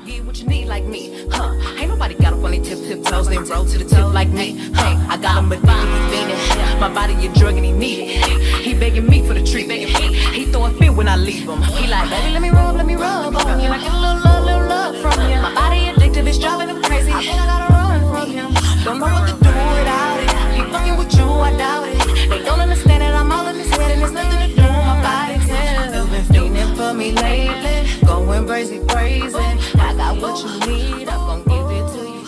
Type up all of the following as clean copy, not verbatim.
Get what you need like me, huh? Ain't nobody got up on their tip toes, then roll to the tip like me. Hey, I got him addicted, he fiendin'. My body a drug and he need it. He begging me for the treatment. He throw a fit when I leave him. He like, baby, let me rub on you. I get a little love from you. My body addictive, it's driving him crazy. I think I gotta run from him. Don't know what to do without it. He fucking with you, I doubt it. They don't understand that I'm all in his head and there's nothing to do with my body. You've been fiending for me lately, going crazy. I got what you need, I'm gonna give it to you,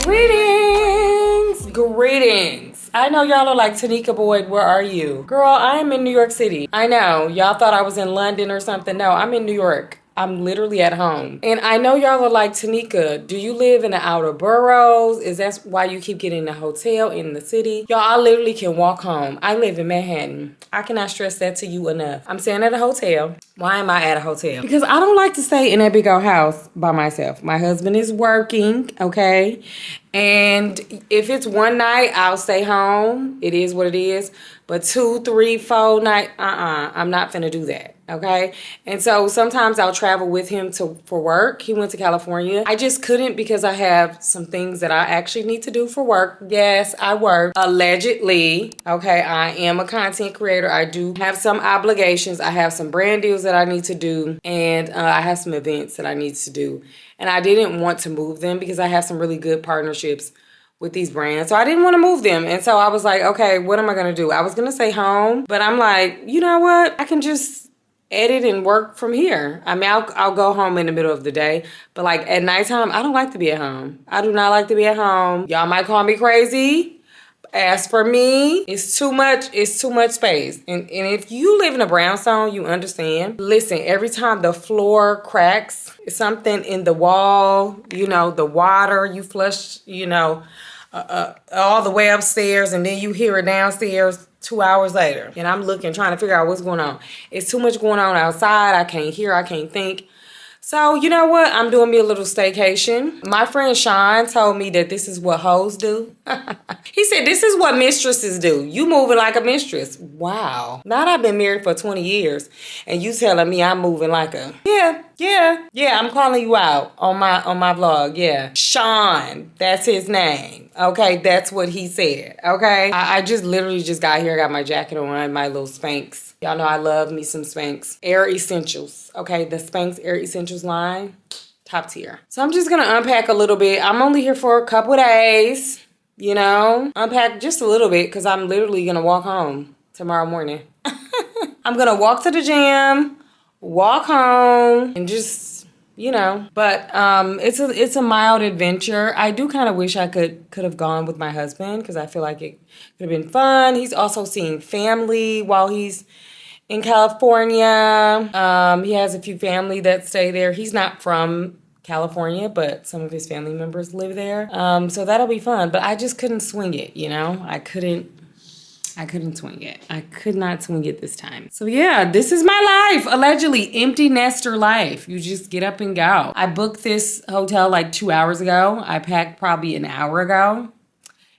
baby. Greetings. I know y'all are like, Tenicka Boyd, where are you? Girl, I am in New York City. I know, y'all thought I was in London or something. No, I'm in New York. I'm literally at home. And I know y'all are like, Tenicka, do you live in the outer boroughs? Is that why you keep getting a hotel in the city? Y'all, I literally can walk home. I live in Manhattan. I cannot stress that to you enough. I'm staying at a hotel. Why am I at a hotel? Because I don't like to stay in that big old house by myself. My husband is working, okay? And if it's one night, I'll stay home. It is what it is. But 2, 3, 4 nights, I'm not finna do that, okay? And so sometimes I'll travel with him for work. He went to California. I just couldn't because I have some things that I actually need to do for work. Yes, I work. Allegedly, okay? I am a content creator. I do have some obligations. I have some brand deals that I need to do. And I have some events that I need to do. And I didn't want to move them because I have some really good partnerships with these brands. So I didn't want to move them. And so I was like, okay, what am I going to do? I was going to stay home, but I'm like, you know what? I can just edit and work from here. I mean, I'll go home in the middle of the day, but like at nighttime, I don't like to be at home. I do not like to be at home. Y'all might call me crazy. As for me, it's too much space. And if you live in a brownstone, you understand. Listen, every time the floor cracks, something in the wall, you know, the water you flush, you know, all the way upstairs, and then you hear it downstairs 2 hours later. And I'm looking, trying to figure out what's going on. It's too much going on outside. I can't hear, I can't think. So, you know what? I'm doing me a little staycation. My friend Sean told me that this is what hoes do. He said, this is what mistresses do. You moving like a mistress. Wow. Now that I've been married for 20 years and you telling me I'm moving like a, yeah, I'm calling you out on my vlog. Yeah. Sean, that's his name. Okay, that's what he said. Okay. I just literally just got here, got my jacket on, my little Spanx. Y'all know I love me some Spanx. Air Essentials. Okay, the Spanx Air Essentials line, top tier. So I'm just gonna unpack a little bit. I'm only here for a couple days, you know. Unpack just a little bit because I'm literally gonna walk home tomorrow morning. I'm gonna walk to the gym, walk home, and just, you know. But it's a mild adventure. I do kind of wish I could have gone with my husband because I feel like it could have been fun. He's also seeing family while he's in California. He has a few family that stay there. He's not from California, but some of his family members live there. So that'll be fun. But I just couldn't swing it, you know? I couldn't swing it. I could not swing it this time. So yeah, this is my life. Allegedly, empty nester life. You just get up and go. I booked this hotel like 2 hours ago. I packed probably an hour ago.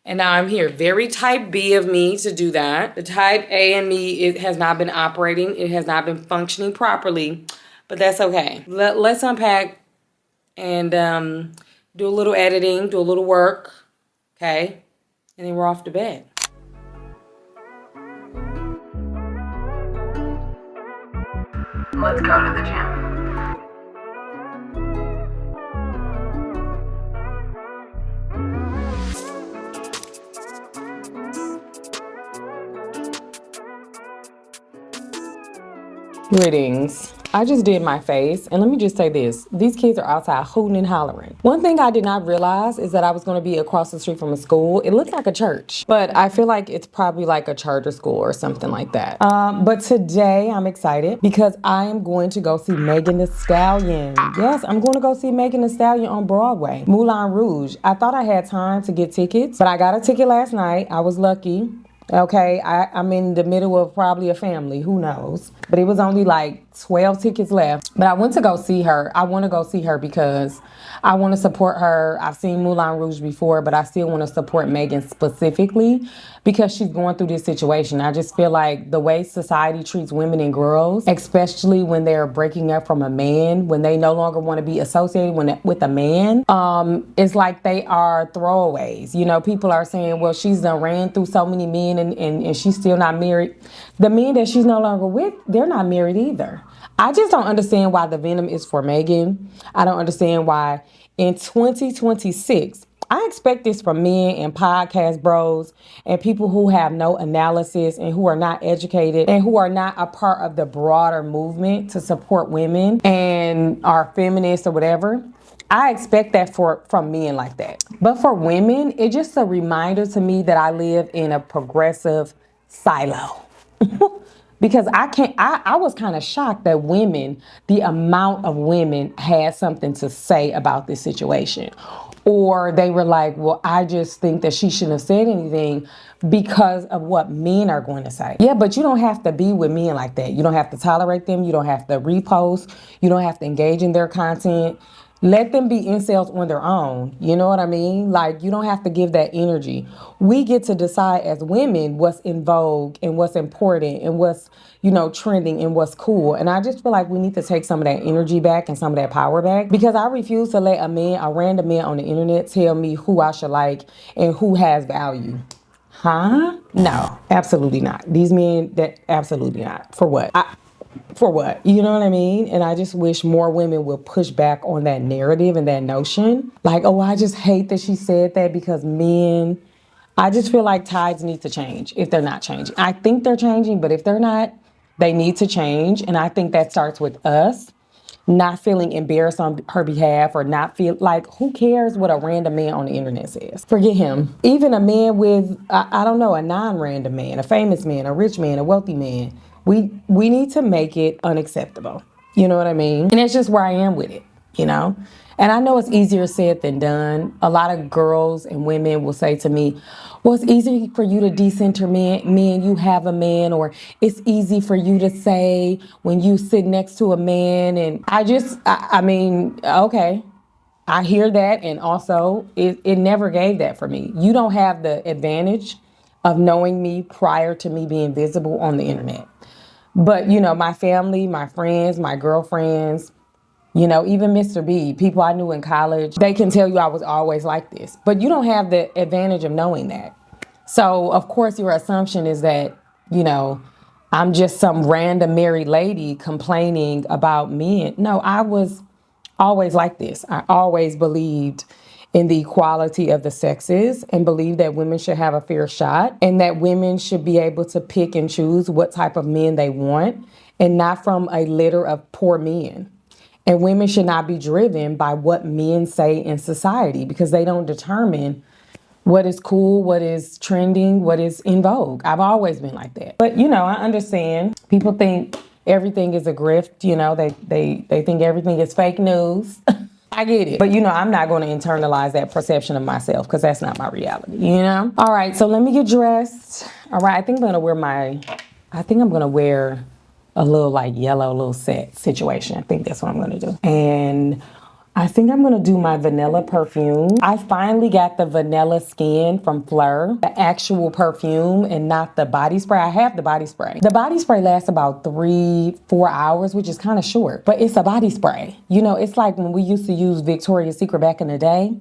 And now I'm here. Very type B of me to do that. The type A in me, it has not been operating. It has not been functioning properly, but that's okay. Let's unpack and do a little editing, do a little work, okay? And then we're off to bed. Let's go to the gym. Greetings. I just did my face, and let me just say this. These kids are outside hooting and hollering. One thing I did not realize is that I was going to be across the street from a school. It looked like a church, but I feel like it's probably like a charter school or something like that. But today I'm excited because I am going to go see Megan Thee Stallion. Yes, I'm going to go see Megan Thee Stallion on Broadway, Moulin Rouge. I thought I had time to get tickets, but I got a ticket last night. I was lucky. Okay, I'm in the middle of probably a family, who knows? But it was only like 12 tickets left, but I went to go see her. I want to go see her because I want to support her. I've seen Moulin Rouge before, but I still want to support Megan specifically because she's going through this situation. I just feel like the way society treats women and girls, especially when they're breaking up from a man, when they no longer want to be associated with a man, it's like they are throwaways. You know, people are saying, well, she's done ran through so many men and she's still not married. The men that she's no longer with, they're not married either. I just don't understand why the venom is for Megan. I don't understand why in 2026, I expect this from men and podcast bros and people who have no analysis and who are not educated and who are not a part of the broader movement to support women and are feminists or whatever. I expect that from men like that. But for women, it's just a reminder to me that I live in a progressive silo. Because I was kind of shocked that the amount of women had something to say about this situation. Or they were like, well, I just think that she shouldn't have said anything because of what men are going to say. Yeah, but you don't have to be with men like that. You don't have to tolerate them. You don't have to repost. You don't have to engage in their content. Let them be incels on their own. You know what I mean? Like, you don't have to give that energy. We get to decide as women what's in vogue and what's important and what's, trending and what's cool. And I just feel like we need to take some of that energy back and some of that power back because I refuse to let a random man on the internet tell me who I should like and who has value. Huh? No, absolutely not. These men, absolutely not. For what? For what? You know what I mean? And I just wish more women would push back on that narrative and that notion. Like, oh, I just hate that she said that because men. I just feel like tides need to change if they're not changing. I think they're changing, but if they're not, they need to change. And I think that starts with us not feeling embarrassed on her behalf or not feel like, who cares what a random man on the internet says? Forget him. Even a man with, I don't know, a non-random man, a famous man, a rich man, a wealthy man. We need to make it unacceptable. You know what I mean? And it's just where I am with it, And I know it's easier said than done. A lot of girls and women will say to me, well, it's easy for you to decenter men, you have a man, or it's easy for you to say when you sit next to a man. And I mean, okay, I hear that. And also it never gave that for me. You don't have the advantage of knowing me prior to me being visible on the internet. But, my family, my friends, my girlfriends, even Mr. B, people I knew in college, they can tell you I was always like this. But you don't have the advantage of knowing that. So, of course, your assumption is that, I'm just some random married lady complaining about men. No, I was always like this. I always believed in the equality of the sexes and believed that women should have a fair shot and that women should be able to pick and choose what type of men they want and not from a litter of poor men. And women should not be driven by what men say in society because they don't determine what is cool, what is trending, what is in vogue. I've always been like that. But, I understand. People think everything is a grift. They think everything is fake news. I get it. But, I'm not going to internalize that perception of myself because that's not my reality, All right, so let me get dressed. All right, I think I'm going to wear a little like yellow little set situation. I think that's what I'm going to do. And I think I'm going to do my vanilla perfume. I finally got the vanilla skin from Phlox, the actual perfume and not the body spray. I have the body spray. The body spray lasts about 3-4 hours, which is kind of short, but it's a body spray. It's like when we used to use Victoria's Secret back in the day.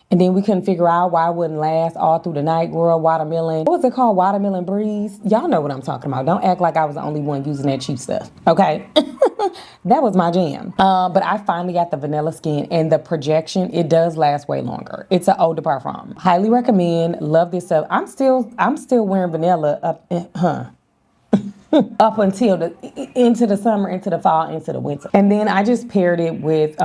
And then we couldn't figure out why it wouldn't last all through the night, girl. Watermelon. What was it called? Watermelon Breeze? Y'all know what I'm talking about. Don't act like I was the only one using that cheap stuff, okay? That was my jam. But I finally got the vanilla skin and the projection. It does last way longer. It's an eau de parfum. Highly recommend. Love this stuff. I'm still wearing vanilla up until into the summer, into the fall, into the winter. And then I just paired it with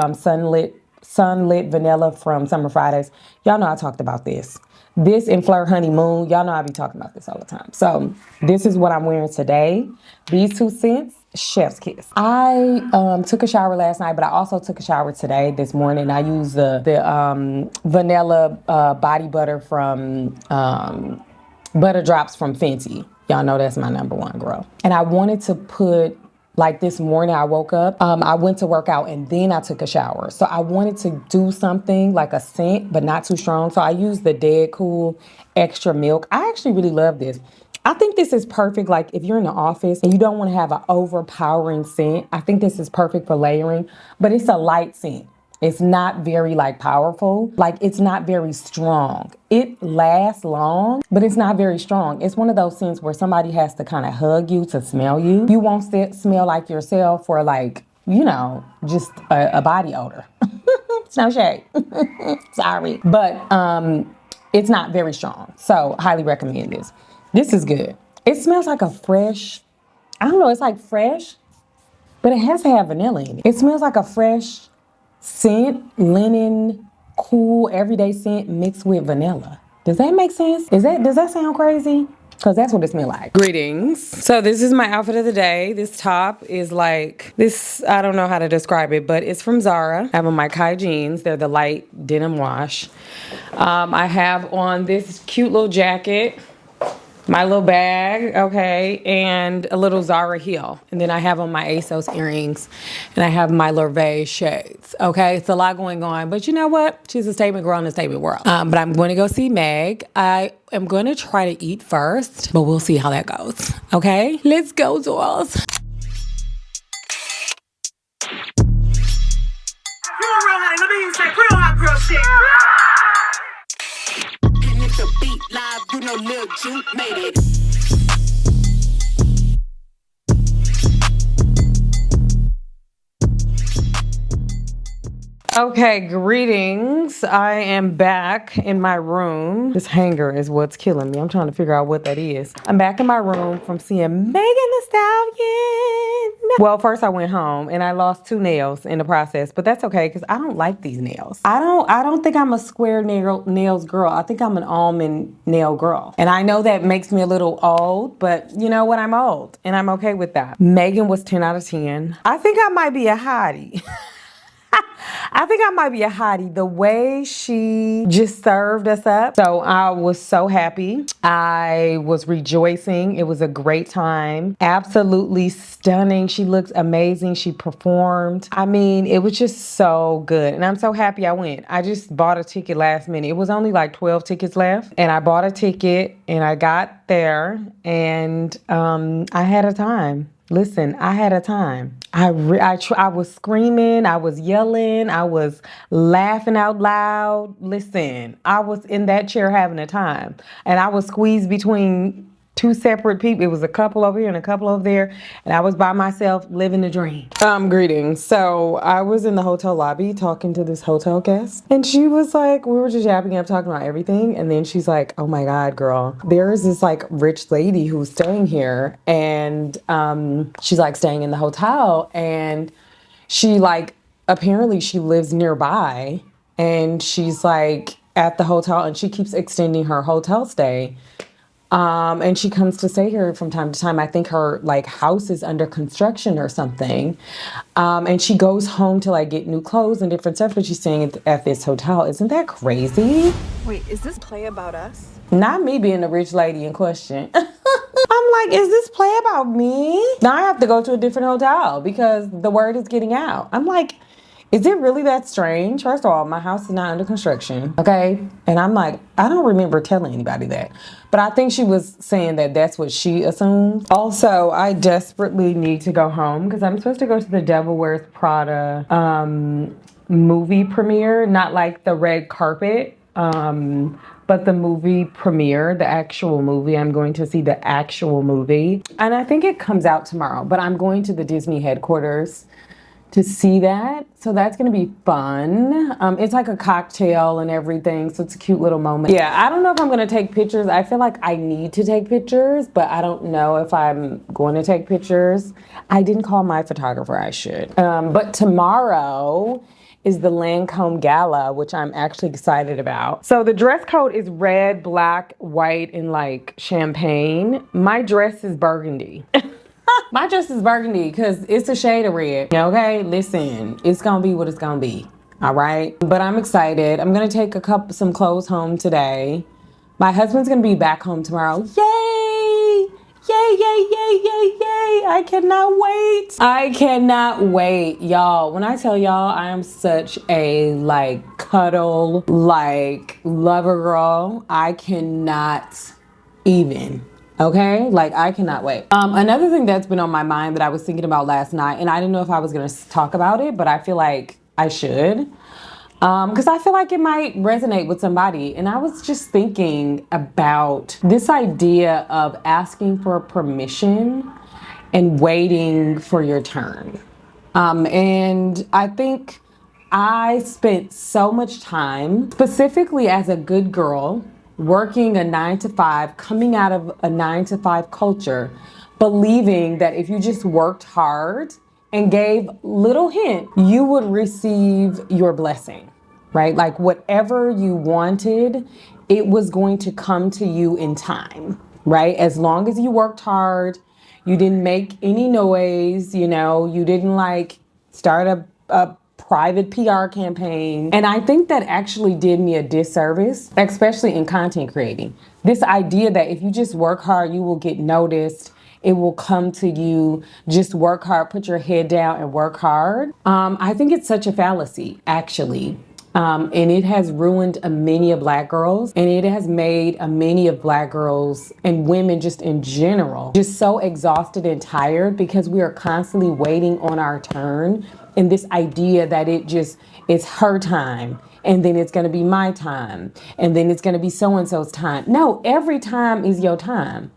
Sunlit Vanilla from Summer Fridays. Y'all know I talked about this. This and Fleur Honeymoon. Y'all know I be talking about this all the time. So this is what I'm wearing today. These 2 scents, chef's kiss. I took a shower last night, but I also took a shower today, this morning. I used the vanilla body butter from Butter Drops from Fenty. Y'all know that's my number one, girl. And I wanted to put Like this morning I woke up, I went to work out and then I took a shower. So I wanted to do something like a scent, but not too strong. So I used the Dead Cool Extra Milk. I actually really love this. I think this is perfect, like if you're in the office and you don't want to have an overpowering scent. I think this is perfect for layering, but it's a light scent. It's not very like powerful. Like it's not very strong. It lasts long, but it's not very strong. It's one of those scents where somebody has to kind of hug you to smell you. You won't smell like yourself for like, you know, just a body odor. It's no shade. Sorry. But it's not very strong. So highly recommend this. This is good. It smells like a fresh, I don't know, it's like fresh, but it has to have vanilla in it. It smells like a fresh scent, linen, cool, everyday scent mixed with vanilla. Does that make sense? Does that sound crazy? Because that's what it smells like. Greetings. So this is my outfit of the day. This top is like, this, I don't know how to describe it, but it's from Zara. I have on my Kai jeans. They're the light denim wash. I have on this cute little jacket, my little bag, okay, and a little Zara heel. And then I have on my ASOS earrings, and I have my Lorvay shades, okay? It's a lot going on, but you know what? She's a statement girl in a statement world. But I'm going to go see Meg. I am going to try to eat first, but we'll see how that goes, okay? Let's go, dolls. You a real honey, let me hear you say real hot girl shit. And if the beat live, you know Lil Juke made it. Okay, greetings. I am back in my room. This hanger is what's killing me. I'm trying to figure out what that is. I'm back in my room from seeing Megan Thee Stallion. Well, first I went home and I lost 2 nails in the process, but that's okay because I don't like these nails. I don't think I'm a square nails girl. I think I'm an almond nail girl. And I know that makes me a little old, but you know what? I'm old and I'm okay with that. Megan was 10 out of 10. I think I might be a hottie. I think I might be a hottie. The way she just served us up. So I was so happy. I was rejoicing. It was a great time. Absolutely stunning. She looked amazing. She performed. I mean, it was just so good. And I'm so happy I went. I just bought a ticket last minute. It was only like 12 tickets left. And I bought a ticket and I got there and I had a time. Listen, I had a time. I was screaming, I was yelling, I was laughing out loud. Listen, I was in that chair having a time. And I was squeezed between 2 separate people. It was a couple over here and a couple over there. And I was by myself living the dream. Greetings. So I was in the hotel lobby talking to this hotel guest. And she was like, we were just yapping up, talking about everything. And then she's like, oh my God, girl. There is this like rich lady who's staying here. And she's like staying in the hotel. And she like, apparently she lives nearby. And she's like at the hotel and she keeps extending her hotel stay. And she comes to stay here from time to time. I think her like house is under construction or something. And she goes home to like get new clothes and different stuff, but she's staying at this hotel. Isn't that crazy? Wait, is this play about us? Not me being the rich lady in question. I'm like, is this play about me? Now I have to go to a different hotel because the word is getting out. I'm like, is it really that strange? First of all, my house is not under construction, okay? And I'm like, I don't remember telling anybody that. But I think she was saying that that's what she assumed. Also, I desperately need to go home because I'm supposed to go to the Devil Wears Prada movie premiere. Not like the red carpet, but the movie premiere, the actual movie. I'm going to see the actual movie. And I think it comes out tomorrow, but I'm going to the Disney headquarters to see that. So that's gonna be fun. It's like a cocktail and everything, so it's a cute little moment. Yeah, I don't know if I'm gonna take pictures. I feel like I need to take pictures, but I don't know if I'm going to take pictures. I didn't call my photographer, I should. But tomorrow is the Lancome Gala, which I'm actually excited about. So the dress code is red, black, white, and like champagne. My dress is burgundy. My dress is burgundy because it's a shade of red. Okay, listen, it's gonna be what it's gonna be. All right, but I'm excited. I'm gonna take some clothes home today. My husband's gonna be back home tomorrow. Yay! Yay, yay, yay, yay, yay. I cannot wait. I cannot wait, y'all. When I tell y'all I am such a like cuddle, like lover girl, I cannot even. Okay, like I cannot wait. Another thing that's been on my mind that I was thinking about last night, and I didn't know if I was gonna talk about it, but I feel like I should. Because I feel like it might resonate with somebody. And I was just thinking about this idea of asking for permission and waiting for your turn. And I think I spent so much time, specifically as a good girl, working a 9 to 5, coming out of a 9 to 5 culture, believing that if you just worked hard and gave little hint, you would receive your blessing, right? Like whatever you wanted, it was going to come to you in time, right? As long as you worked hard, you didn't make any noise, you didn't like start a private PR campaign. And I think that actually did me a disservice, especially in content creating. This idea that if you just work hard, you will get noticed. It will come to you. Just work hard, put your head down and work hard. I think it's such a fallacy, actually. And it has ruined a many of Black girls, and it has made a many of Black girls and women just in general just so exhausted and tired because we are constantly waiting on our turn, and this idea that it's her time and then it's going to be my time and then it's going to be so and so's time. No, every time is your time.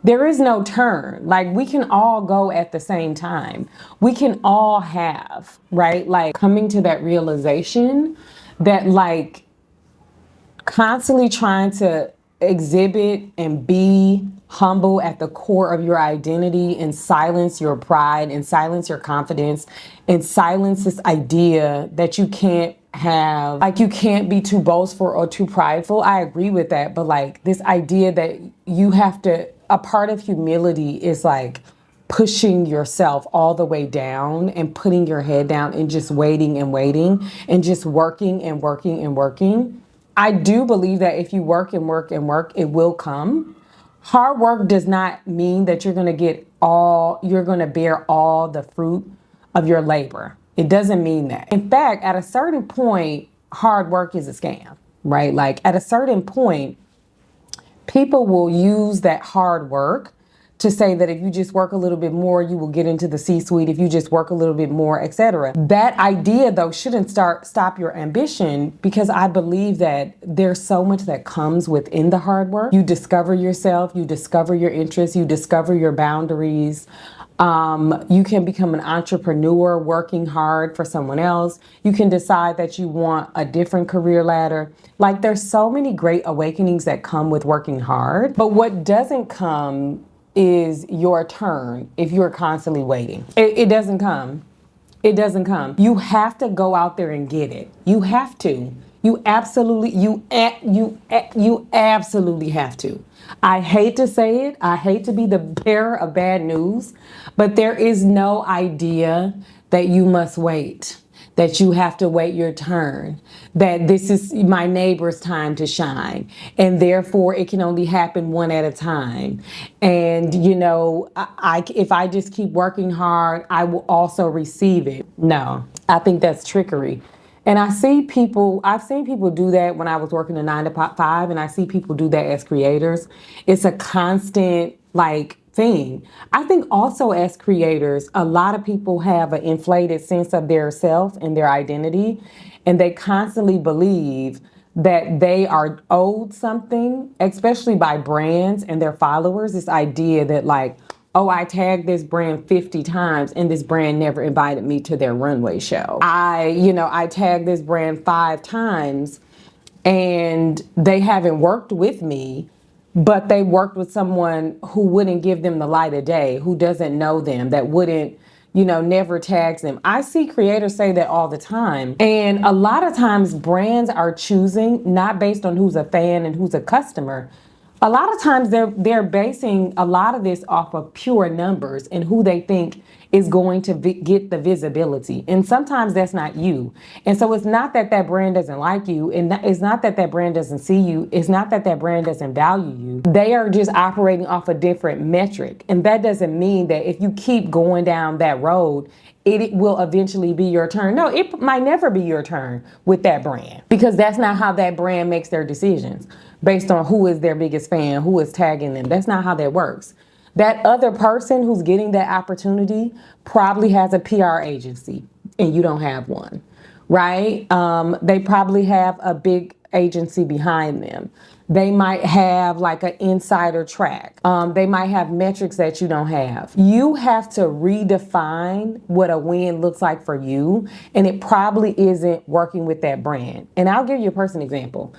There is no turn. Like we can all go at the same time. We can all have, right? Like coming to that realization that like constantly trying to exhibit and be humble at the core of your identity and silence your pride and silence your confidence and silence this idea that you can't have, like you can't be too boastful or too prideful. I agree with that. But like this idea that you have to, a part of humility is like pushing yourself all the way down and putting your head down and just waiting and just working and working and working. I do believe that if you work and work and work, it will come. Hard work does not mean that you're going to bear all the fruit of your labor. It doesn't mean that. In fact, at a certain point, hard work is a scam, right? Like at a certain point, people will use that hard work to say that if you just work a little bit more, you will get into the C-suite. If you just work a little bit more, etc. That idea, though, shouldn't stop your ambition, because I believe that there's so much that comes within the hard work. You discover yourself, you discover your interests, you discover your boundaries. You can become an entrepreneur working hard for someone else. You can decide that you want a different career ladder. Like there's so many great awakenings that come with working hard. But what doesn't come is your turn if you're constantly waiting. It doesn't come. It doesn't come. You have to go out there and get it. You have to. You absolutely have to. I hate to say it. I hate to be the bearer of bad news, but there is no idea that you must wait, that you have to wait your turn, that this is my neighbor's time to shine, and therefore it can only happen one at a time. And if I just keep working hard, I will also receive it. No, I think that's trickery. And I've seen people do that when I was working a 9 to 5, and I see people do that as creators. It's a constant thing. I think also as creators, a lot of people have an inflated sense of their self and their identity, and they constantly believe that they are owed something, especially by brands and their followers. This idea that oh, I tagged this brand 50 times and this brand never invited me to their runway show. I tagged this brand 5 times and they haven't worked with me, but they worked with someone who wouldn't give them the light of day, who doesn't know them, that wouldn't, never tags them. I see creators say that all the time. And a lot of times brands are choosing not based on who's a fan and who's a customer. A lot of times they're basing a lot of this off of pure numbers and who they think is going to get the visibility. And sometimes that's not you. And so it's not that that brand doesn't like you, and it's not that that brand doesn't see you. It's not that that brand doesn't value you. They are just operating off a different metric. And that doesn't mean that if you keep going down that road, it will eventually be your turn. No, it might never be your turn with that brand, because that's not how that brand makes their decisions based on who is their biggest fan, who is tagging them. That's not how that works. That other person who's getting that opportunity probably has a PR agency and you don't have one, right? They probably have a big agency behind them. They might have like an insider track. They might have metrics that you don't have. You have to redefine what a win looks like for you, and it probably isn't working with that brand. And I'll give you a personal example.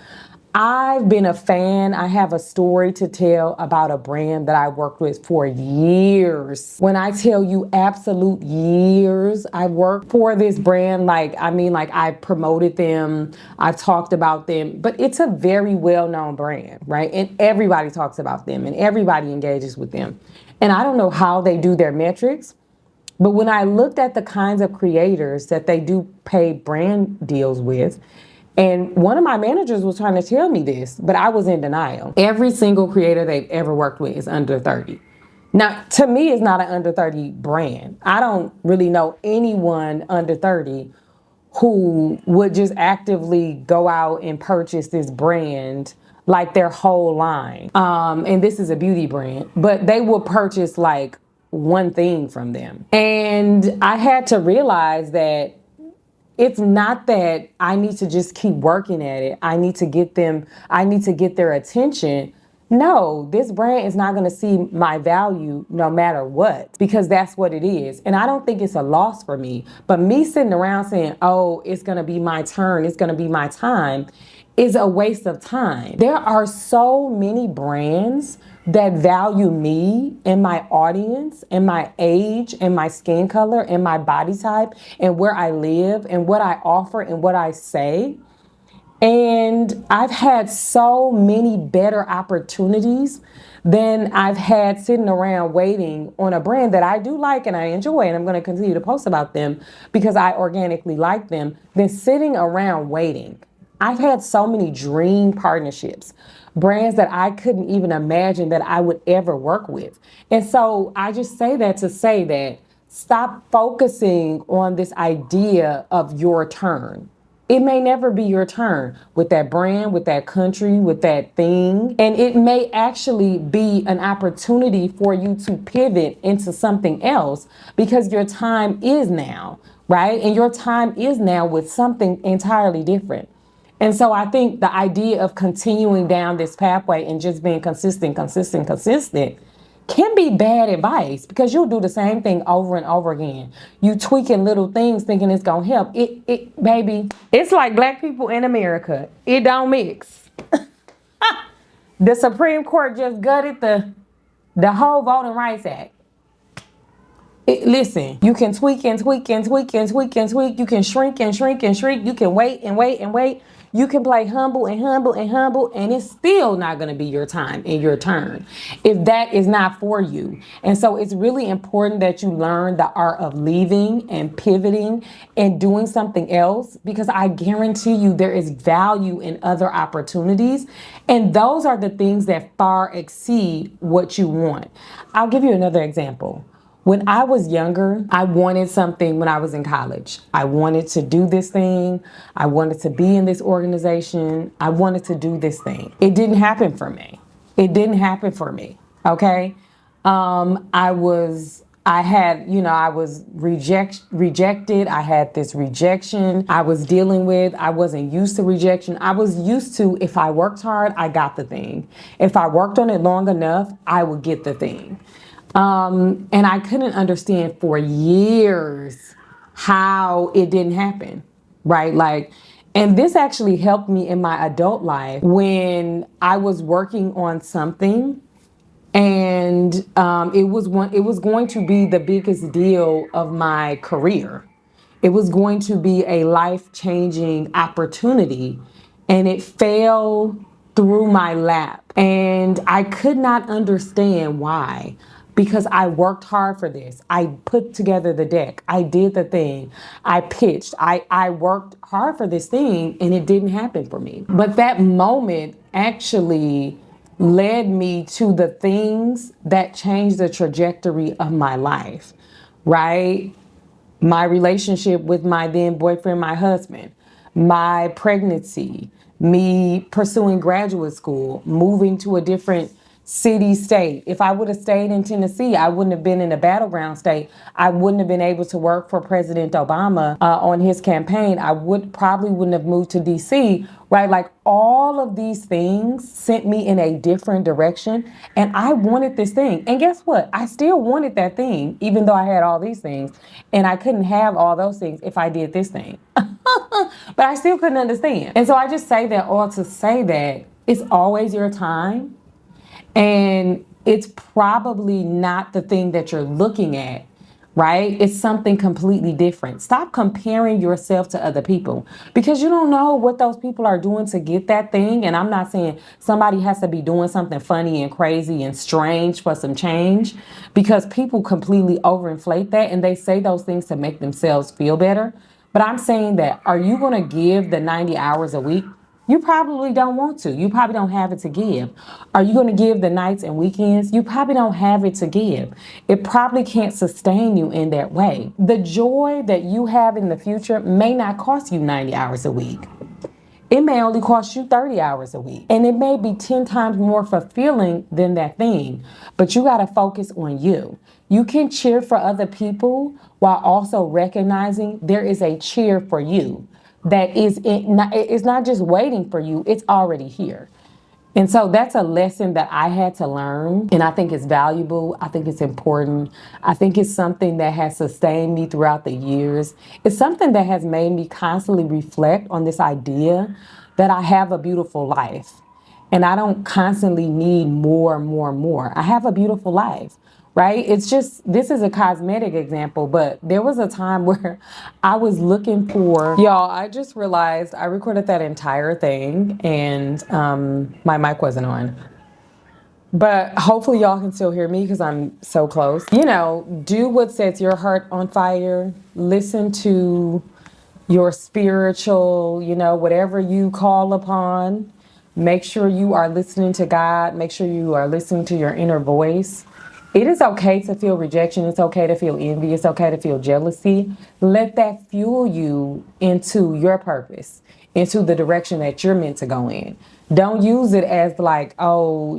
I've been a fan. I have a story to tell about a brand that I worked with for years. When I tell you absolute years, I worked for this brand. I promoted them. I've talked about them, but it's a very well-known brand, right? And everybody talks about them and everybody engages with them. And I don't know how they do their metrics, but when I looked at the kinds of creators that they do pay brand deals with, and one of my managers was trying to tell me this, but I was in denial. Every single creator they've ever worked with is under 30. Now, to me, it's not an under 30 brand. I don't really know anyone under 30 who would just actively go out and purchase this brand, like their whole line. And this is a beauty brand, but they will purchase like one thing from them. And I had to realize that it's not that I need to just keep working at it. I need to get their attention. No, this brand is not going to see my value no matter what, because that's what it is. And I don't think it's a loss for me. But me sitting around saying, oh, it's going to be my turn, it's going to be my time, is a waste of time. There are so many brands that value me and my audience and my age and my skin color and my body type and where I live and what I offer and what I say. And I've had so many better opportunities than I've had sitting around waiting on a brand that I do like and I enjoy, and I'm going to continue to post about them because I organically like them, than sitting around waiting. I've had so many dream partnerships, brands that I couldn't even imagine that I would ever work with. And so I just say that to say that stop focusing on this idea of your turn. It may never be your turn with that brand, with that country, with that thing. And it may actually be an opportunity for you to pivot into something else because your time is now, right? And your time is now with something entirely different. And so I think the idea of continuing down this pathway and just being consistent can be bad advice, because you'll do the same thing over and over again. You tweaking little things thinking it's gonna help. Baby, it's like black people in America. It don't mix. The Supreme Court just gutted the whole Voting Rights Act. Listen, you can tweak and tweak and tweak and tweak and tweak. You can shrink and shrink and shrink. You can wait and wait and wait. You can play humble and humble and humble, and it's still not going to be your time and your turn if that is not for you. And so it's really important that you learn the art of leaving and pivoting and doing something else, because I guarantee you there is value in other opportunities. And those are the things that far exceed what you want. I'll give you another example. When I was younger, I wanted something when I was in college. I wanted to do this thing. I wanted to be in this organization. I wanted to do this thing. It didn't happen for me. Okay? I was rejected. I had this rejection I was dealing with. I wasn't used to rejection. I was used to, if I worked hard, I got the thing. If I worked on it long enough, I would get the thing. And I couldn't understand for years how it didn't happen, right? And this actually helped me in my adult life when I was working on something, and it was going to be the biggest deal of my career. It was going to be a life-changing opportunity, and it fell through my lap, and I could not understand why. because I worked hard for this. I put together the deck. I did the thing. I pitched. I worked hard for this thing and it didn't happen for me. But that moment actually led me to the things that changed the trajectory of my life, right? My relationship with my then boyfriend, my husband, my pregnancy, me pursuing graduate school, moving to a different city, state. If I would have stayed in Tennessee, I wouldn't have been in a battleground state. I wouldn't have been able to work for President Obama on his campaign. I probably wouldn't have moved to DC, right? Like all of these things sent me in a different direction. And I wanted this thing. And guess what? I still wanted that thing, even though I had all these things. And I couldn't have all those things if I did this thing. But I still couldn't understand. And so I just say that all to say that it's always your time. And it's probably not the thing that you're looking at, right? It's something completely different. Stop comparing yourself to other people because you don't know what those people are doing to get that thing. And I'm not saying somebody has to be doing something funny and crazy and strange for some change, because people completely overinflate that and they say those things to make themselves feel better. But I'm saying that, are you going to give the 90 hours a week? You probably don't want to. You probably don't have it to give. Are you going to give the nights and weekends? You probably don't have it to give. It probably can't sustain you in that way. The joy that you have in the future may not cost you 90 hours a week. It may only cost you 30 hours a week. And it may be 10 times more fulfilling than that thing. But you got to focus on you. You can cheer for other people while also recognizing there is a cheer for you that it's not just waiting for you, it's already here. And so that's a lesson that I had to learn, and I think it's valuable. I think it's important. I think it's something that has sustained me throughout the years. It's something that has made me constantly reflect on this idea that I have a beautiful life, and I don't constantly need more. I have a beautiful life. Right? It's just, this is a cosmetic example, but there was a time where I was looking for, y'all, I just realized I recorded that entire thing and my mic wasn't on. But hopefully y'all can still hear me because I'm so close. You know, do what sets your heart on fire. Listen to your spiritual, whatever you call upon. Make sure you are listening to God. Make sure you are listening to your inner voice. It is okay to feel rejection. It's okay to feel envy. It's okay to feel jealousy. Let that fuel you into your purpose, into the direction that you're meant to go in. Don't use it as like, oh,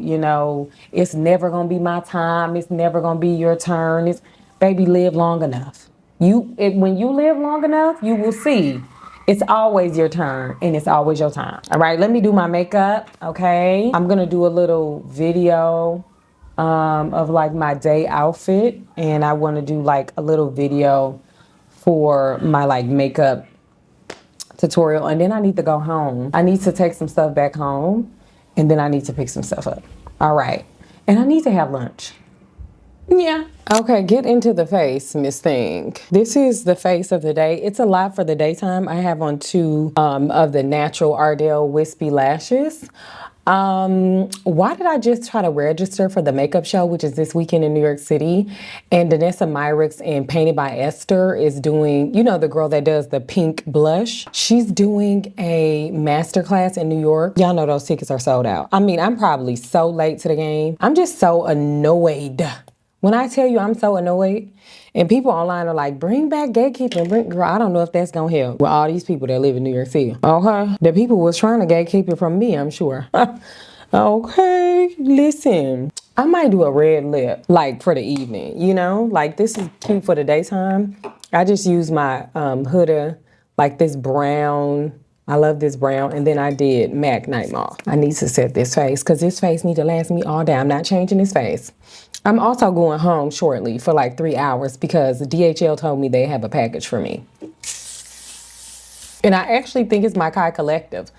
it's never going to be my time. It's never going to be your turn. Baby, live long enough. When you live long enough, you will see it's always your turn and it's always your time. All right, let me do my makeup, okay? I'm going to do a little video of like my day outfit, and I want to do like a little video for my like makeup tutorial, and then I need to go home. I need to take some stuff back home, and then I need to pick some stuff up. All right, and I need to have lunch. Yeah. Okay, get into the face, Miss Thing. This is the face of the day. It's a lot for the daytime. I have on two of the natural Ardell wispy lashes. Why did I just try to register for the makeup show, which is this weekend in New York City? And Danessa Myricks and Painted by Esther is doing, the girl that does the pink blush. She's doing a masterclass in New York. Y'all know those tickets are sold out. I mean, I'm probably so late to the game. I'm just so annoyed. When I tell you I'm so annoyed, and people online are like, bring back gatekeeping. Girl, I don't know if that's gonna help with all these people that live in New York City. Okay? The people was trying to gatekeep it from me, I'm sure. Okay, listen. I might do a red lip, like for the evening, Like this is cute for the daytime. I just use my Huda, like this brown. I love this brown, and then I did MAC Night Mauve. I need to set this face, because this face need to last me all day. I'm not changing this face. I'm also going home shortly for like 3 hours because DHL told me they have a package for me. And I actually think it's my Kai Collective.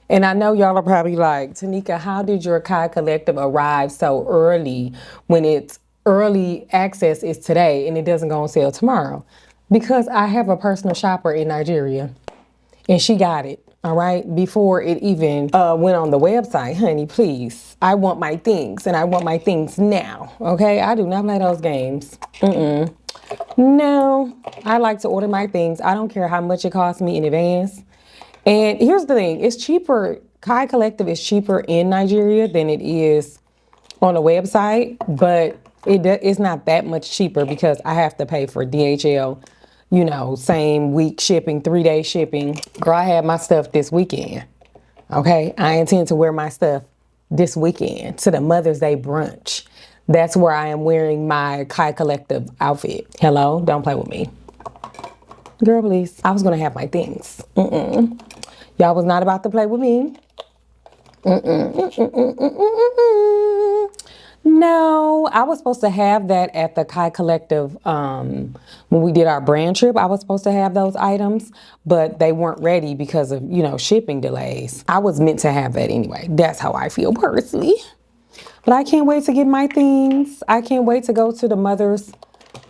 And I know y'all are probably like, Tenicka, how did your Kai Collective arrive so early when its early access is today and it doesn't go on sale tomorrow? Because I have a personal shopper in Nigeria. And she got it, all right, before it even went on the website. Honey, please. I want my things, and I want my things now, okay? I do not play those games. No, I like to order my things. I don't care how much it costs me in advance. And here's the thing. It's cheaper. Kai Collective is cheaper in Nigeria than it is on the website, but it's not that much cheaper because I have to pay for DHL, you know, same week shipping, 3-day shipping. Girl, I had my stuff this weekend, okay? I intend to wear my stuff this weekend to the Mother's Day brunch. That's where I am wearing my Kai Collective outfit. Hello, don't play with me. Girl, please. I was gonna have my things. Y'all was not about to play with me. No, I was supposed to have that at the Kai Collective when we did our brand trip. I was supposed to have those items, but they weren't ready because of, you know, shipping delays. I was meant to have that anyway. That's how I feel personally. But I can't wait to get my things. I can't wait to go to the Mother's.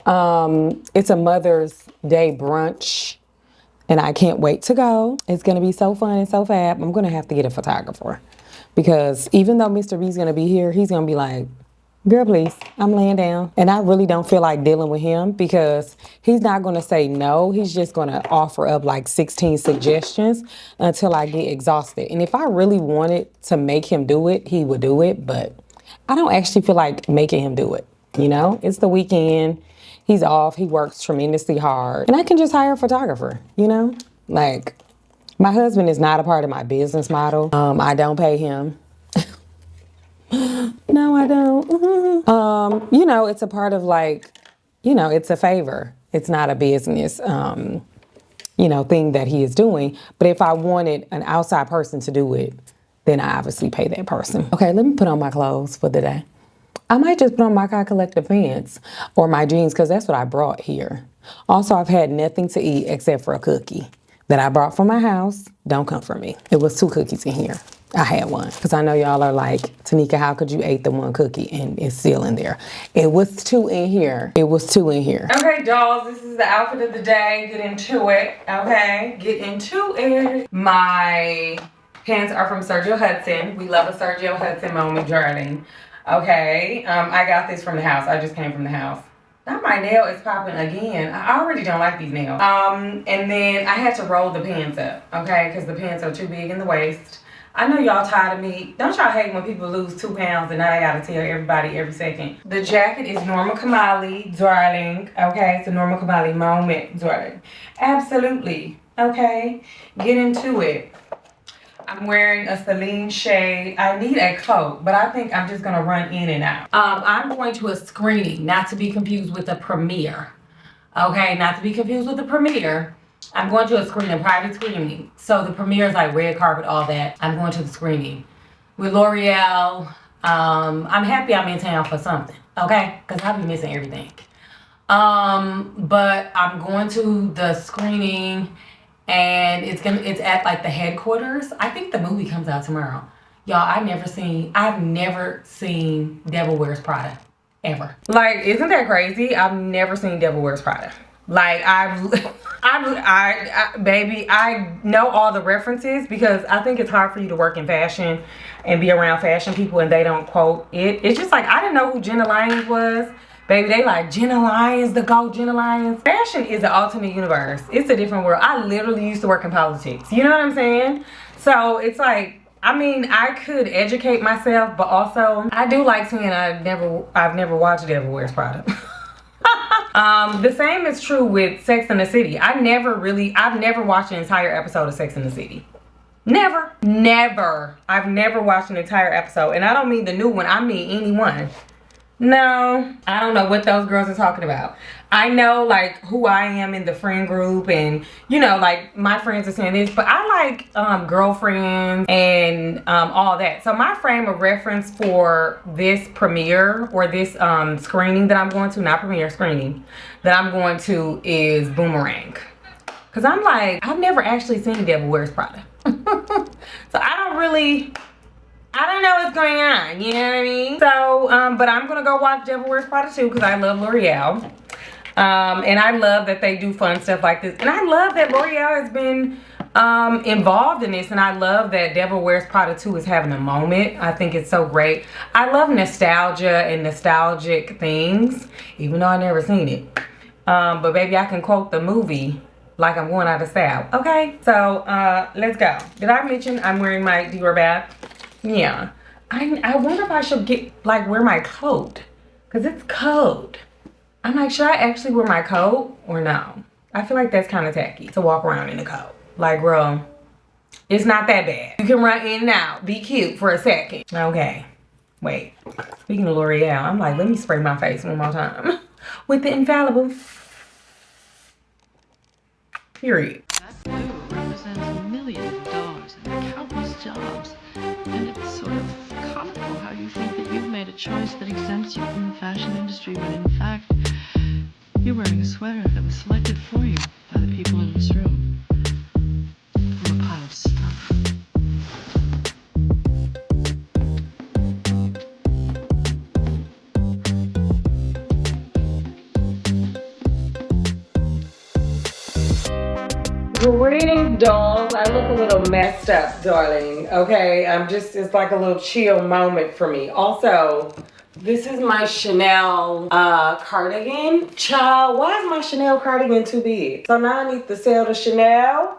It's a Mother's Day brunch. And I can't wait to go. It's going to be so fun and so fab. I'm going to have to get a photographer. Because even though Mr. B's going to be here, he's going to be like, girl, please, I'm laying down. And I really don't feel like dealing with him because he's not going to say no. He's just going to offer up like 16 suggestions until I get exhausted. And if I really wanted to make him do it, he would do it. But I don't actually feel like making him do it. You know, it's the weekend. He's off. He works tremendously hard. And I can just hire a photographer, you know? Like, my husband is not a part of my business model. I don't pay him. No, I don't. You know, it's a part of like, you know, it's a favor. It's not a business, you know, thing that he is doing. But if I wanted an outside person to do it, then I obviously pay that person. Okay, let me put on my clothes for the day. I might just put on my Kai Collective pants or my jeans because that's what I brought here. Also, I've had nothing to eat except for a cookie that I brought from my house. Don't come for me. It was 2 cookies in here. I had one because I know y'all are like, Tenicka, how could you eat the 1 cookie and it's still in there? It was 2 in here. It was 2 in here. Okay, dolls, this is the outfit of the day. Get into it, okay? Get into it. My pants are from Sergio Hudson. We love a Sergio Hudson moment, darling. Okay, I got this from the house. I just came from the house. Now my nail is popping again. I already don't like these nails. And then I had to roll the pants up, okay? Because the pants are too big in the waist. I know y'all tired of me. Don't y'all hate when people lose 2 pounds and now they gotta tell everybody every second? The jacket is Norma Kamali, darling. Okay, it's a Norma Kamali moment, darling. Absolutely, okay? Get into it. I'm wearing a Celine shade. I need a coat, but I think I'm just gonna run in and out. I'm going to a screening, not to be confused with a premiere. Okay, not to be confused with the premiere. I'm going to a screening, a private screening. So the premiere is like red carpet, all that. I'm going to the screening with L'Oreal. I'm happy I'm in town for something, okay? Because I'll be missing everything. But I'm going to the screening and it's at like the headquarters. I think the movie comes out tomorrow. Y'all, I've never seen Devil Wears Prada, ever. Like, isn't that crazy? I've never seen Devil Wears Prada. Like, baby, I know all the references because I think it's hard for you to work in fashion and be around fashion people and they don't quote it. It's just like, I didn't know who Jenna Lyons was. Baby, they like, Jenna Lyons, the GOAT Jenna Lyons. Fashion is the ultimate universe. It's a different world. I literally used to work in politics. You know what I'm saying? So it's like, I mean, I could educate myself, but also I do like seeing I've never watched Devil Wears Prada. The same is true with Sex and the City. I've never watched an entire episode of Sex and the City. Never. I've never watched an entire episode. And I don't mean the new one, I mean any one. No, I don't know what those girls are talking about. I know like who I am in the friend group and you know like my friends are saying this, but I like girlfriends and all that. So my frame of reference for this premiere or this screening that I'm going to, not premiere, screening that I'm going to is Boomerang. Cause I'm like, I've never actually seen Devil Wears Prada. So I don't know what's going on, you know what I mean? So, but I'm gonna go watch Devil Wears Prada too because I love L'Oreal. And I love that they do fun stuff like this. And I love that L'Oreal has been involved in this, and I love that Devil Wears Prada 2 is having a moment. I think it's so great. I love nostalgia and nostalgic things, even though I never seen it. But baby, I can quote the movie like I'm going out of style. Okay, so let's go. Did I mention I'm wearing my Dior bag? Yeah. I wonder if I should wear my coat, because it's cold. I'm like, should I actually wear my coat or no? I feel like that's kind of tacky to walk around in a coat. Like, bro, it's not that bad. You can run in and out, be cute for a second. Okay, wait. Speaking of L'Oreal, I'm like, let me spray my face one more time with the infallible. Period. That blue represents millions of dollars and countless jobs. And it's sort of comical how you think that you've made a choice that exempts you from the fashion industry when in fact you're wearing a sweater that was selected for you by the people in this room. From a pile of stuff. Greetings, dolls. I look a little messed up, darling. Okay, it's like a little chill moment for me. Also, this is my Chanel cardigan. Child, why is my Chanel cardigan too big? So now I need to sell the Chanel.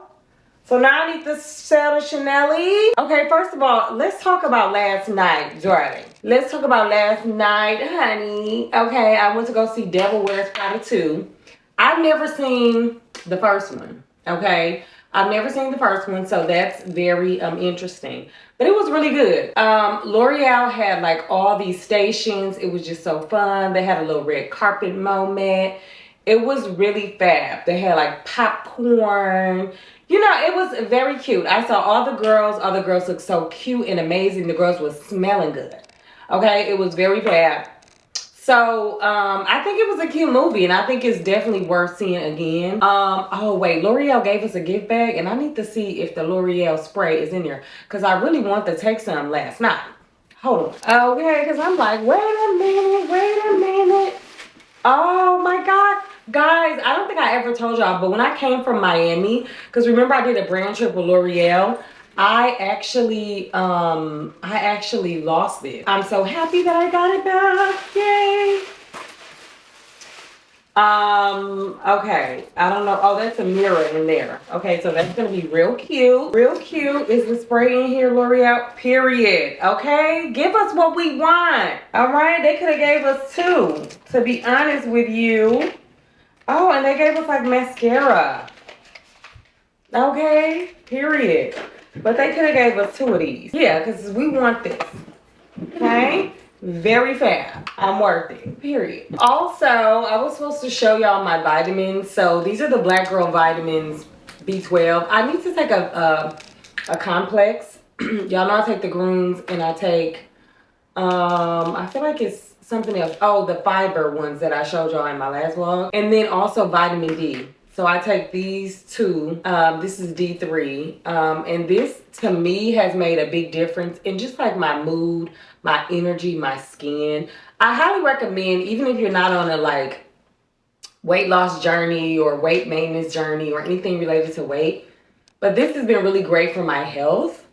Okay, first of all, let's talk about last night, darling. Let's talk about last night, honey. Okay, I went to go see Devil Wears Prada 2. I've never seen the first one. Okay, I've never seen the first one, so that's very interesting. But it was really good. L'Oreal had like all these stations. It was just so fun. They had a little red carpet moment. It was really fab. They had like popcorn. You know, it was very cute. I saw all the girls. All the girls looked so cute and amazing. The girls were smelling good. Okay, it was very fab. So, I think it was a cute movie, and I think it's definitely worth seeing again. Oh wait, L'Oreal gave us a gift bag, and I need to see if the L'Oreal spray is in there, because I really want to take some last night. Hold on. Okay, because I'm like, wait a minute. Oh my God. Guys, I don't think I ever told y'all, but when I came from Miami, because remember I did a brand trip with L'Oreal, I actually lost it. I'm so happy that I got it back. Yay. Okay. I don't know. Oh, that's a mirror in there. Okay, so that's gonna be real cute. Real cute. Is the spray in here, L'Oreal? Period. Okay? Give us what we want. Alright, they could have gave us two, to be honest with you. Oh, and they gave us like mascara. Okay, period. But they could have gave us two of these. Yeah, because we want this. Okay? Very fab. I'm worth it. Period. Also, I was supposed to show y'all my vitamins. So these are the Black Girl Vitamins B12. I need to take a complex. Y'all know I take the Grooms and I take, I feel like it's something else. Oh, the fiber ones that I showed y'all in my last vlog. And then also vitamin D. So I take these two. This is D3. And this, to me, has made a big difference in just like my mood, my energy, my skin. I highly recommend, even if you're not on a like weight loss journey or weight maintenance journey or anything related to weight, but this has been really great for my health.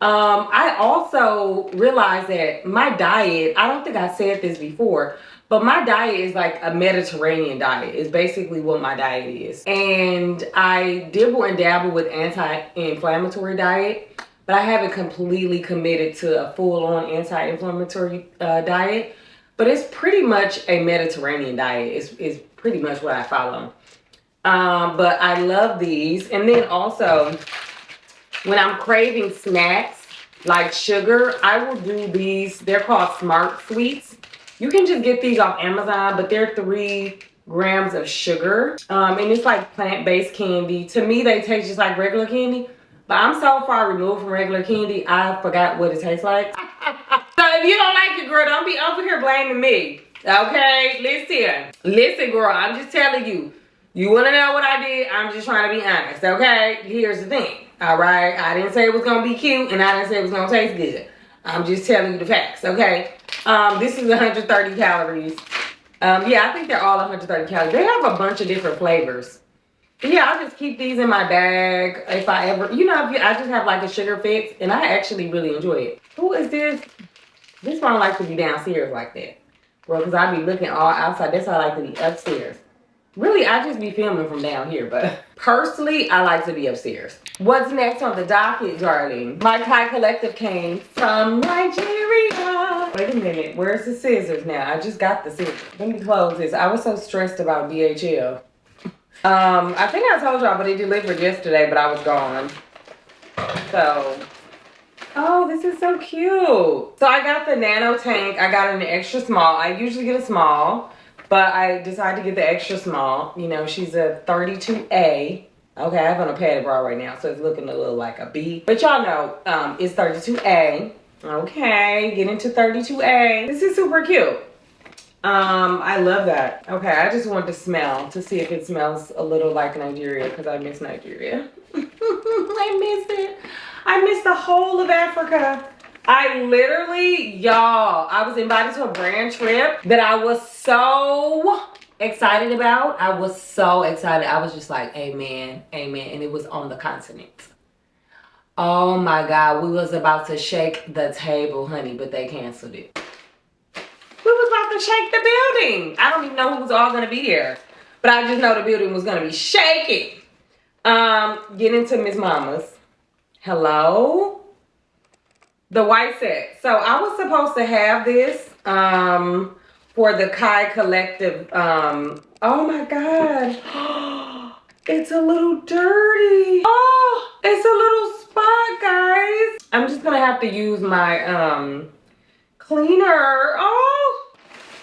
I also realized that my diet, I don't think I said this before, but my diet is like a Mediterranean diet. It's basically what my diet is. And I dibble and dabble with anti-inflammatory diet, but I haven't completely committed to a full-on anti-inflammatory diet. But it's pretty much a Mediterranean diet. It's pretty much what I follow. But I love these. And then also, when I'm craving snacks like sugar, I will do these. They're called Smart Sweets. You can just get these off Amazon, but they're 3 grams of sugar. And it's like plant-based candy. To me, they taste just like regular candy. But I'm so far removed from regular candy, I forgot what it tastes like. So if you don't like it, girl, don't be over here blaming me. Okay? Listen, girl, I'm just telling you. You want to know what I did? I'm just trying to be honest, okay? Here's the thing, all right? I didn't say it was going to be cute, and I didn't say it was going to taste good. I'm just telling you the facts, okay? This is 130 calories. Yeah, I think they're all 130 calories. They have a bunch of different flavors. Yeah, I just keep these in my bag if I ever, you know, I just have like a sugar fix, and I actually really enjoy it. Who is this? This one likes to be downstairs like that. Bro, because I be looking all outside. That's why I like to be upstairs. Really, I just be filming from down here, but personally, I like to be upstairs. What's next on the docket, darling? My Kai Collective came from Nigeria. Wait a minute, where's the scissors now? I just got the scissors. Let me close this. I was so stressed about DHL. I think I told y'all, but it delivered yesterday, but I was gone. So, oh, this is so cute. So I got the nano tank. I got an extra small. I usually get a small, but I decided to get the extra small. You know, she's a 32A. Okay, I have on a padded bra right now, so it's looking a little like a B. But y'all know, it's 32A. Okay, get into 32A. This is super cute. I love that. Okay, I just wanted to smell to see if it smells a little like Nigeria, because I miss Nigeria. I miss it. I miss the whole of Africa. I literally, y'all, I was invited to a brand trip that I was so excited about. I was so excited. I was just like, amen, amen. And it was on the continent. Oh my God, we was about to shake the table, honey, but they canceled it. We was about to shake the building. I don't even know who was all gonna be there, but I just know the building was gonna be shaking. Get into Miss Mama's. Hello? The white set. So I was supposed to have this for the Kai Collective. Oh my God. It's a little dirty. Oh, it's a little spot, guys. I'm just gonna have to use my cleaner. Oh,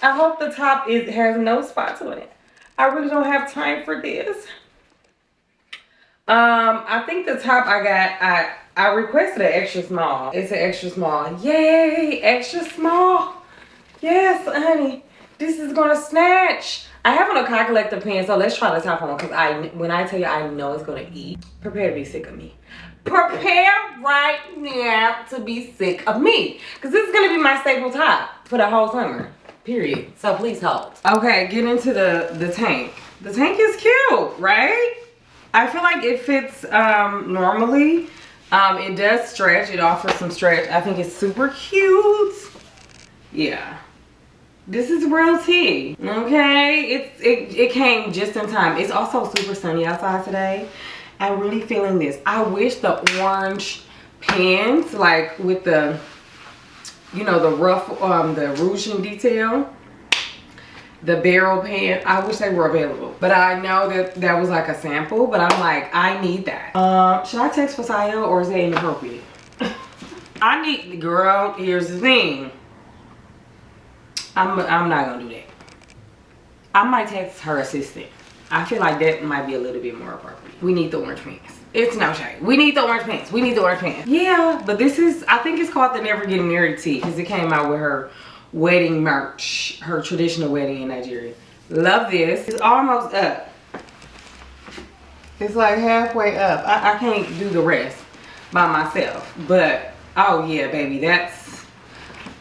I hope the top has no spots on it. I really don't have time for this. I think the top I requested an extra small. It's an extra small. Yay, extra small. Yes, honey. This is gonna snatch. I have on a Kai Collective pants, so let's try the top on, because when I tell you I know it's gonna eat. Prepare to be sick of me. Prepare right now to be sick of me, because this is gonna be my staple top for the whole summer. Period. So please hold. Okay, get into the tank. The tank is cute, right? I feel like it fits normally. It does stretch. It offers some stretch. I think it's super cute. Yeah. This is real tea. Okay. It came just in time. It's also super sunny outside today. I'm really feeling this. I wish the orange pants, like with the, you know, the rough, the ruching detail, the barrel pant, I wish they were available. But I know that was like a sample, but I'm like, I need that. Should I text Fasayo, or is that inappropriate? I need, girl, here's the thing. I'm not gonna do that. I might text her assistant. I feel like that might be a little bit more appropriate. We need the orange pants. It's no shade. We need the orange pants. We need the orange pants. Yeah, but this is, I think it's called the Never Getting Married tee, because it came out with her wedding merch, her traditional wedding in Nigeria. Love this. It's almost up. It's like halfway up. I can't do the rest by myself, but oh yeah, baby, that's,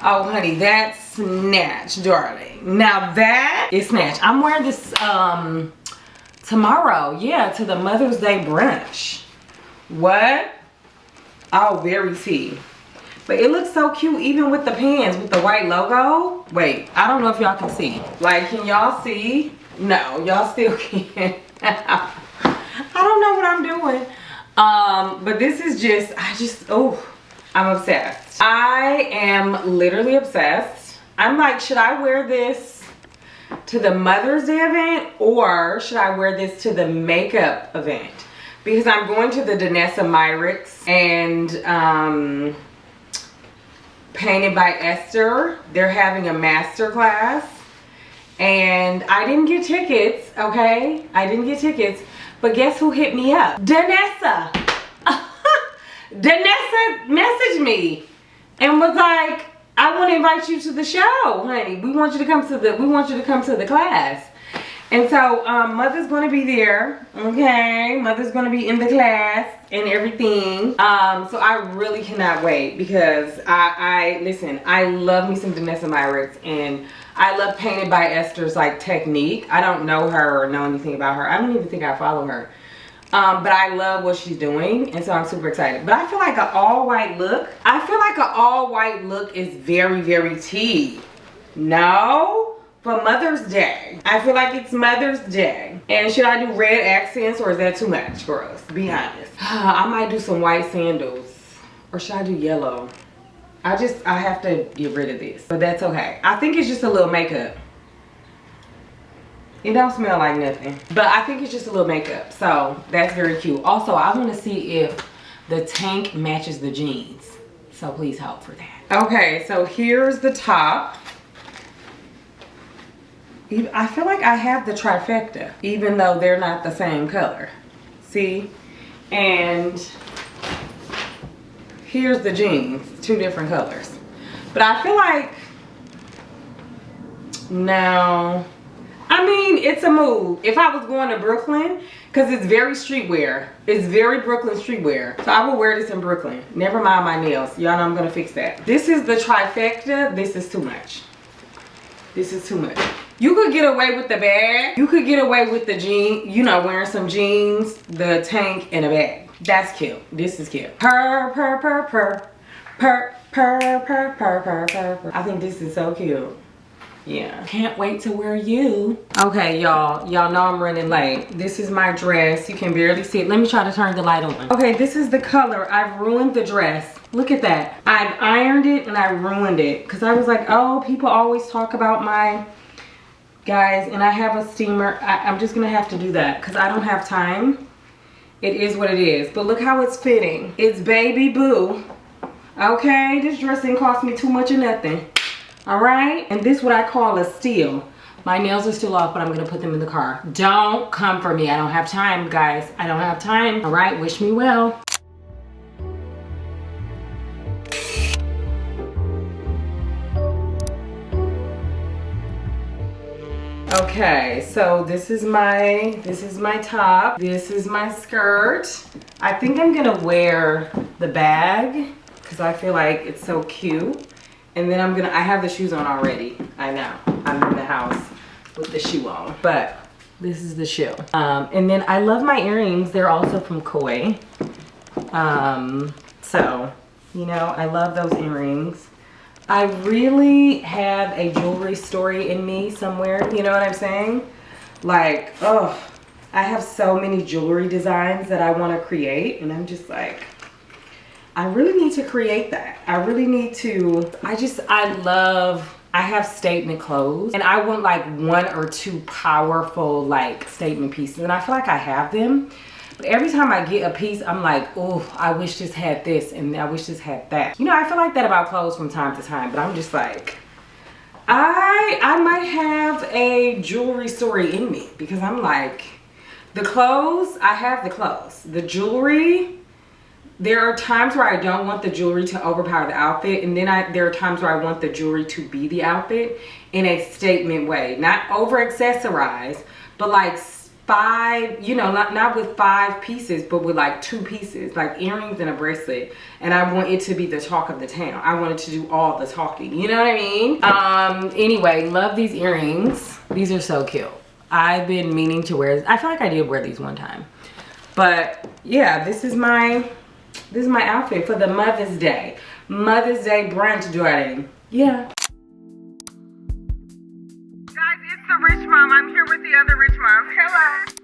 oh honey, that's snatch, darling. Now that is snatch. I'm wearing this tomorrow, yeah, to the Mother's Day brunch. What? Oh, very tea. But it looks so cute even with the pants, with the white logo. Wait, I don't know if y'all can see. Like, can y'all see? No, y'all still can't. I don't know what I'm doing. But this is just, oh, I'm obsessed. I am literally obsessed. I'm like, should I wear this to the Mother's Day event, or should I wear this to the makeup event? Because I'm going to the Danessa Myrick's and Painted by Esther. They're having a master class, and I didn't get tickets, okay? I didn't get tickets, but guess who hit me up? Danessa. Danessa messaged me and was like, I want to invite you to the show, honey. We want you to come to the class. And so Mother's going to be there, okay? Mother's going to be in the class and everything. So I really cannot wait, because listen, I love me some Danessa Myrick's, and I love Painted by Esther's like technique. I don't know her or know anything about her. I don't even think I follow her. But I love what she's doing, and so I'm super excited. But I feel like an all-white look. I feel like an all-white look is very, very tea. No? For Mother's Day. I feel like it's Mother's Day. And should I do red accents, or is that too much for us? Be honest. I might do some white sandals. Or should I do yellow? I have to get rid of this. But that's okay. I think it's just a little makeup. It don't smell like nothing. But I think it's just a little makeup. So that's very cute. Also, I want to see if the tank matches the jeans. So please help for that. Okay, so here's the top. I feel like I have the trifecta, even though they're not the same color. See? And here's the jeans, 2 different colors. But I feel like, no. I mean, it's a move. If I was going to Brooklyn, because it's very streetwear. It's very Brooklyn streetwear. So I will wear this in Brooklyn. Never mind my nails. Y'all know I'm going to fix that. This is the trifecta. This is too much. This is too much. You could get away with the bag. You could get away with the jean, you know, wearing some jeans, the tank, and a bag. That's cute. This is cute. Purr, purr, purr, purr. Purr, purr, purr, purr, purr, purr. I think this is so cute. Yeah. Can't wait to wear you. Okay, y'all. Y'all know I'm running late. This is my dress. You can barely see it. Let me try to turn the light on. Okay, this is the color. I've ruined the dress. Look at that. I've ironed it and I ruined it. Because I was like, oh, people always talk about my... Guys, and I have a steamer. I'm just going to have to do that because I don't have time. It is what it is. But look how it's fitting. It's baby boo. Okay, this dress didn't cost me too much or nothing. Alright? And this what I call a steal. My nails are still off, but I'm going to put them in the car. Don't come for me. I don't have time, guys. I don't have time. Alright, wish me well. Okay, so this is my top. This is my skirt. I think I'm gonna wear the bag because I feel like it's so cute. And then I have the shoes on already. I know, I'm in the house with the shoe on, but this is the shoe. And then I love my earrings. They're also from Koi. So, you know, I love those earrings. I really have a jewelry story in me somewhere, you know what I'm saying? Like, oh, I have so many jewelry designs that I want to create, and I'm just like, I really need to create that. I really need to, I have statement clothes, and I want like 1 or 2 powerful like statement pieces, and I feel like I have them. But every time I get a piece, I'm like, oh, I wish this had this, and I wish this had that. You know, I feel like that about clothes from time to time, but I'm just like, I might have a jewelry story in me, because I'm like, the clothes, I have the clothes. The jewelry, there are times where I don't want the jewelry to overpower the outfit, and then there are times where I want the jewelry to be the outfit in a statement way. Not over accessorize, but like 5, you know, not with 5 pieces, but with like 2 pieces, like earrings and a bracelet. And I want it to be the talk of the town. I wanted to do all the talking, you know what I mean? Anyway, love these earrings. These are so cute. I've been meaning to wear, I feel like I did wear these one time. But yeah, this is my outfit for the Mother's Day. Mother's Day brunch, Jordan. Yeah. Guys, it's the rich mom. I'm here with the other rich moms. Hello.